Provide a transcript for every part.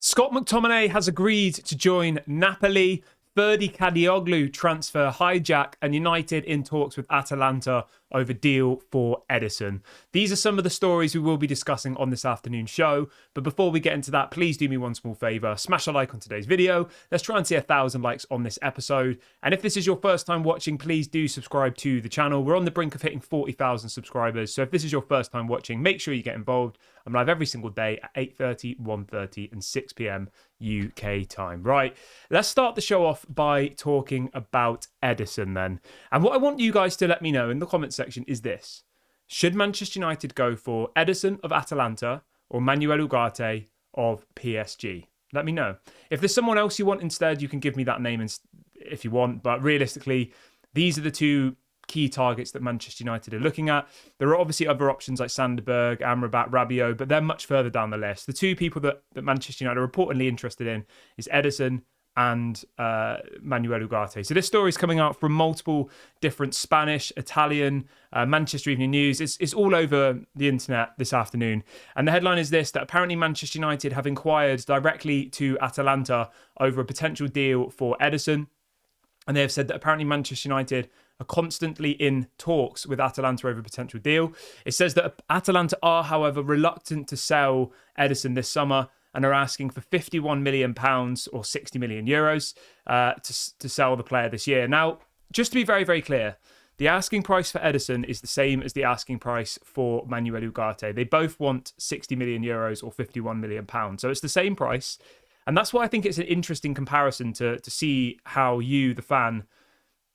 Scott McTominay has agreed to join Napoli. Kadioglu transfer HIJACK, and United in talks with Atalanta over deal for Ederson. These are some of the stories we will be discussing on this afternoon's show. But before we get into that, please do me one small favour. Smash a like on today's video. Let's try and see 1,000 likes on this episode. And if this is your first time watching, please do subscribe to the channel. We're on the brink of hitting 40,000 subscribers. So if this is your first time watching, make sure you get involved. I'm live every single day at 8:30, 1:30 and 6 p.m. UK time. Right, let's start the show off by talking about Ederson then. And what I want you guys to let me know in the comment section is this. Should Manchester United go for Ederson of Atalanta or Manuel Ugarte of PSG? Let me know. If there's someone else you want instead, you can give me that name if you want. But realistically, these are the two key targets that Manchester United are looking at. There are obviously other options like Sanderberg, Amrabat, Rabiot, but they're much further down the list. The two people that Manchester United are reportedly interested in is Ederson and Manuel Ugarte. So this story is coming out from multiple different Spanish, Italian, Manchester Evening News. It's all over the internet this afternoon. And the headline is this, that apparently Manchester United have inquired directly to Atalanta over a potential deal for Ederson. And they have said that apparently Manchester United are constantly in talks with Atalanta over a potential deal. It says that Atalanta are, however, reluctant to sell Ederson this summer and are asking for £51 million or 60 million euros to sell the player this year. Now, just to be very, very clear, the asking price for Ederson is the same as the asking price for Manuel Ugarte. They both want 60 million euros or £51 million. So it's the same price. And that's why I think it's an interesting comparison to see how you, the fan,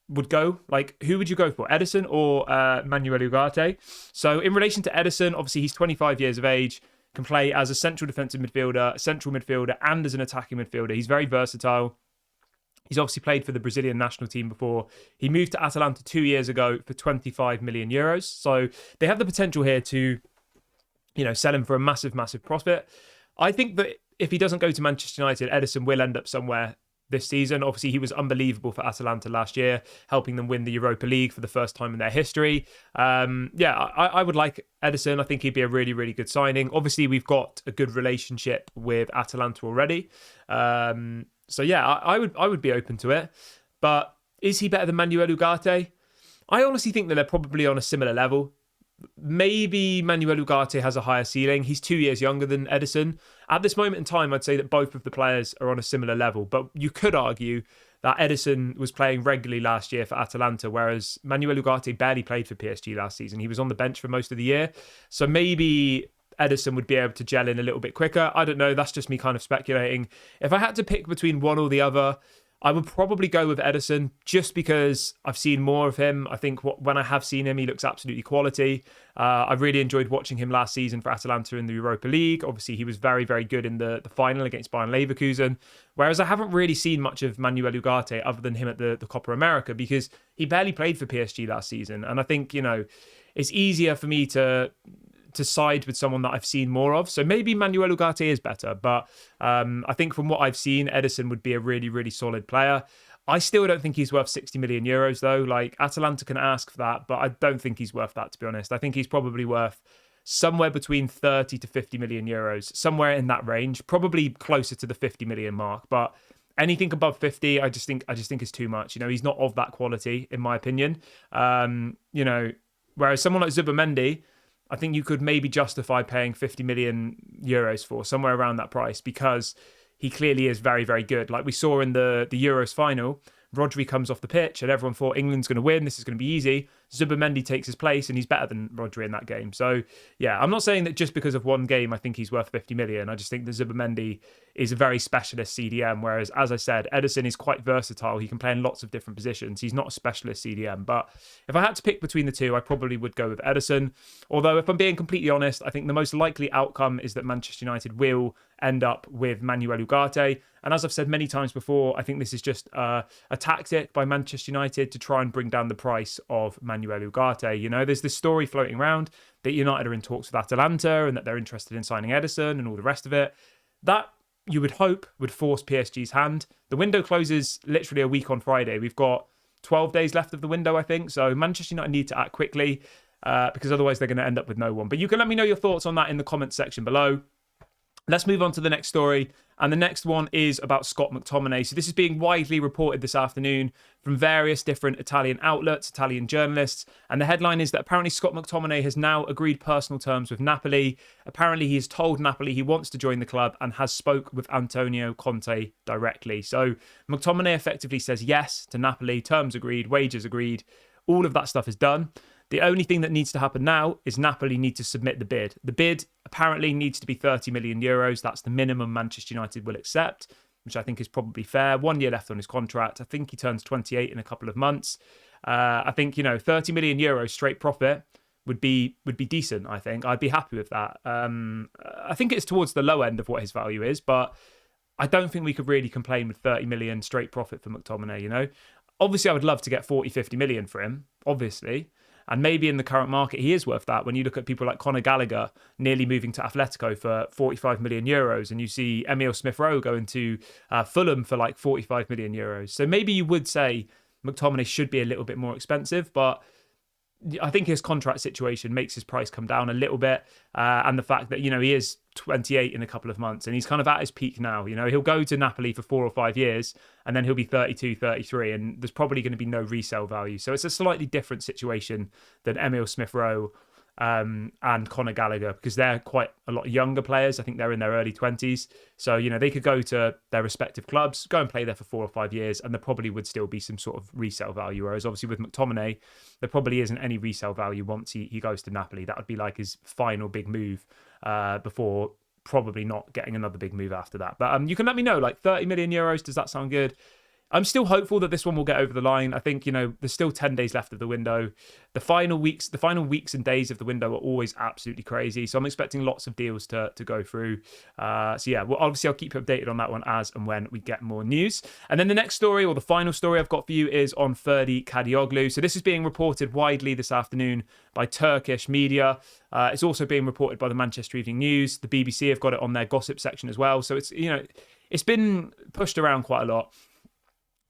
would go. Like, who would you go for, Ederson or Manuel Ugarte? So in relation to Ederson, obviously he's 25 years of age, can play as a central defensive midfielder, a central midfielder, and as an attacking midfielder. He's very versatile. He's obviously played for the Brazilian national team before. He moved to Atalanta 2 years ago for 25 million euros. So they have the potential here to, sell him for a massive, massive profit. I think that if he doesn't go to Manchester United, Ederson will end up somewhere this season. Obviously, he was unbelievable for Atalanta last year, helping them win the Europa League for the first time in their history. I would like Ederson. I think he'd be a really, really good signing. Obviously, we've got a good relationship with Atalanta already. I would be open to it. But is he better than Manuel Ugarte? I honestly think that they're probably on a similar level. Maybe Manuel Ugarte has a higher ceiling. He's 2 years younger than Ederson. At this moment in time, I'd say that both of the players are on a similar level. But you could argue that Ederson was playing regularly last year for Atalanta, whereas Manuel Ugarte barely played for PSG last season. He was on the bench for most of the year. So maybe Ederson would be able to gel in a little bit quicker. I don't know. That's just me kind of speculating. If I had to pick between one or the other, I would probably go with Ederson just because I've seen more of him. I think when I have seen him, he looks absolutely quality. I really enjoyed watching him last season for Atalanta in the Europa League. Obviously, he was very, very good in the final against Bayern Leverkusen. Whereas I haven't really seen much of Manuel Ugarte other than him at the Copa America because he barely played for PSG last season. And I think, it's easier for me to side with someone that I've seen more of. So maybe Manuel Ugarte is better. But I think from what I've seen, Ederson would be a really, really solid player. I still don't think he's worth 60 million euros though. Like, Atalanta can ask for that, but I don't think he's worth that, to be honest. I think he's probably worth somewhere between 30 to 50 million euros, somewhere in that range, probably closer to the 50 million mark. But anything above 50, I just think is too much. He's not of that quality, in my opinion. Whereas someone like Zubimendi, I think you could maybe justify paying 50 million euros for, somewhere around that price, because he clearly is very, very good. Like we saw in the Euros final, Rodri comes off the pitch and everyone thought England's going to win. This is going to be easy. Zubimendi takes his place and he's better than Rodri in that game. So, yeah, I'm not saying that just because of one game I think he's worth 50 million. I just think that Zubimendi is a very specialist CDM, whereas, as I said, Ederson is quite versatile. He can play in lots of different positions. He's not a specialist CDM. But if I had to pick between the two, I probably would go with Ederson. Although, if I'm being completely honest, I think the most likely outcome is that Manchester United will end up with Manuel Ugarte. And as I've said many times before, I think this is just a tactic by Manchester United to try and bring down the price of Manuel Ugarte. There's this story floating around that United are in talks with Atalanta and that they're interested in signing Ederson and all the rest of it. That, you would hope, would force PSG's hand. The window closes literally a week on Friday. We've got 12 days left of the window, I think. So Manchester United need to act quickly because otherwise they're going to end up with no one. But you can let me know your thoughts on that in the comments section below. Let's move on to the next story. And the next one is about Scott McTominay. So this is being widely reported this afternoon from various different Italian outlets, Italian journalists. And the headline is that apparently Scott McTominay has now agreed personal terms with Napoli. Apparently he has told Napoli he wants to join the club and has spoke with Antonio Conte directly. So McTominay effectively says yes to Napoli, terms agreed, wages agreed. All of that stuff is done. The only thing that needs to happen now is Napoli need to submit the bid. The bid apparently needs to be 30 million euros. That's the minimum Manchester United will accept, which I think is probably fair. 1 year left on his contract. I think he turns 28 in a couple of months. I think, 30 million euros straight profit would be decent, I think. I'd be happy with that. I think it's towards the low end of what his value is, but I don't think we could really complain with 30 million straight profit for McTominay, Obviously, I would love to get 40, 50 million for him, obviously. And maybe in the current market, he is worth that. When you look at people like Conor Gallagher nearly moving to Atletico for 45 million euros, and you see Emile Smith-Rowe going to Fulham for like 45 million euros. So maybe you would say McTominay should be a little bit more expensive, but I think his contract situation makes his price come down a little bit. And the fact that, he is 28 in a couple of months and he's kind of at his peak now. He'll go to Napoli for 4 or 5 years and then he'll be 32, 33, and there's probably going to be no resale value. So it's a slightly different situation than Emile Smith-Rowe and Conor Gallagher, because they're quite a lot younger players. I think they're in their early 20s. So, they could go to their respective clubs, go and play there for 4 or 5 years, and there probably would still be some sort of resale value. Whereas obviously with McTominay, there probably isn't any resale value once he goes to Napoli. That would be like his final big move before probably not getting another big move after that. But you can let me know, like 30 million euros, does that sound good? I'm still hopeful that this one will get over the line. I think, there's still 10 days left of the window. The final weeks and days of the window are always absolutely crazy. So I'm expecting lots of deals to go through. Well, obviously I'll keep you updated on that one as and when we get more news. And then the next story, or the final story I've got for you, is on Ferdi Kadioglu. So this is being reported widely this afternoon by Turkish media. It's also being reported by the Manchester Evening News. The BBC have got it on their gossip section as well. So it's, it's been pushed around quite a lot.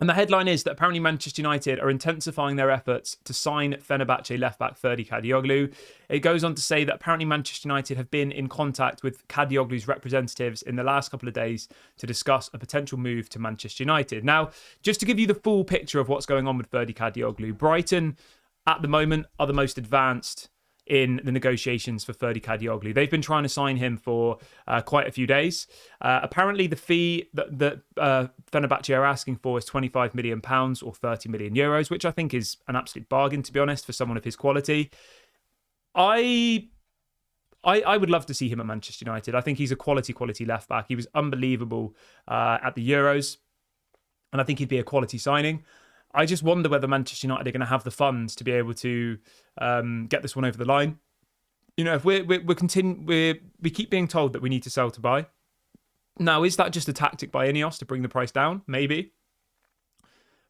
And the headline is that apparently Manchester United are intensifying their efforts to sign Fenerbahce left-back Ferdi Kadioglu. It goes on to say that apparently Manchester United have been in contact with Kadioglu's representatives in the last couple of days to discuss a potential move to Manchester United. Now, just to give you the full picture of what's going on with Ferdi Kadioglu, Brighton at the moment are the most advanced in the negotiations for Ferdi Kadioglu. They've been trying to sign him for quite a few days. Apparently, the fee that Fenerbahce are asking for is £25 million or 30 million euros, which I think is an absolute bargain, to be honest, for someone of his quality. I would love to see him at Manchester United. I think he's a quality left back. He was unbelievable at the Euros, and I think he'd be a quality signing. I just wonder whether Manchester United are going to have the funds to be able to get this one over the line. If we keep being told that we need to sell to buy. Now, is that just a tactic by Ineos to bring the price down? Maybe.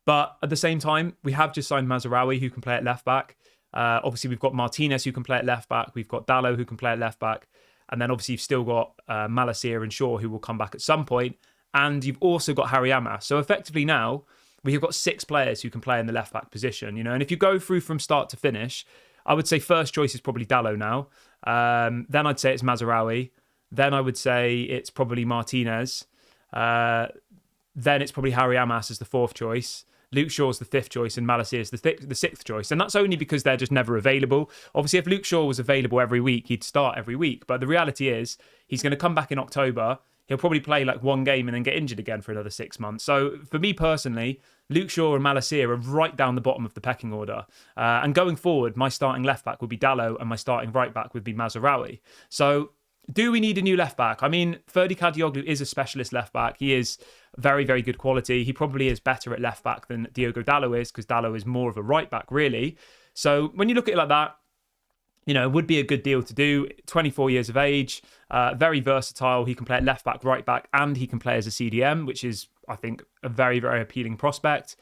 But at the same time, we have just signed Mazraoui, who can play at left back. Obviously, we've got Martinez, who can play at left back. We've got Dalot, who can play at left back. And then obviously you've still got Malacia and Shaw, who will come back at some point. And you've also got Harry Amas. So effectively now, we have got 6 players who can play in the left-back position, And if you go through from start to finish, I would say first choice is probably Dalot now. Then I'd say it's Mazraoui. Then I would say it's probably Martinez. Then it's probably Harry Amas as the 4th choice. Luke Shaw's the 5th choice and Malacia is the 6th choice. And that's only because they're just never available. Obviously, if Luke Shaw was available every week, he'd start every week. But the reality is he's going to come back in October. He'll probably play like one game and then get injured again for another 6 months. So for me personally, Luke Shaw and Malacia are right down the bottom of the pecking order. And going forward, my starting left back would be Dalot and my starting right back would be Mazraoui. So do we need a new left back? I mean, Ferdi Kadioglu is a specialist left back. He is very, very good quality. He probably is better at left back than Diogo Dalot is, because Dalot is more of a right back, really. So when you look at it like that, it would be a good deal to do. 24 years of age, very versatile. He can play at left back, right back, and he can play as a CDM, which is, I think, a very, very appealing prospect.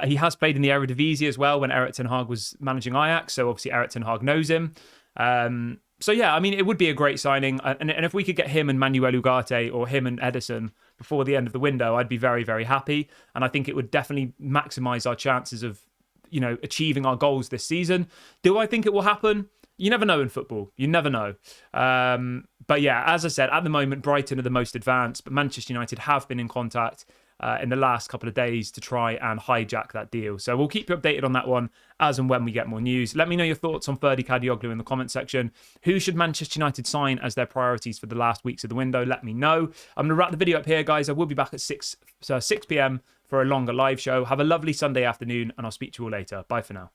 He has played in the Eredivisie as well when Erik ten Hag was managing Ajax, so obviously Erik ten Hag knows him. So yeah, I mean, it would be a great signing. And if we could get him and Manuel Ugarte or him and Ederson before the end of the window, I'd be very, very happy. And I think it would definitely maximise our chances of, achieving our goals this season. Do I think it will happen? you never know in football. You never know. But yeah, as I said, at the moment, Brighton are the most advanced, but Manchester United have been in contact in the last couple of days to try and hijack that deal. So we'll keep you updated on that one as and when we get more news. Let me know your thoughts on Ferdy Kadioglu in the comment section. Who should Manchester United sign as their priorities for the last weeks of the window? Let me know. I'm going to wrap the video up here, guys. I will be back at 6 p.m. for a longer live show. Have a lovely Sunday afternoon, and I'll speak to you all later. Bye for now.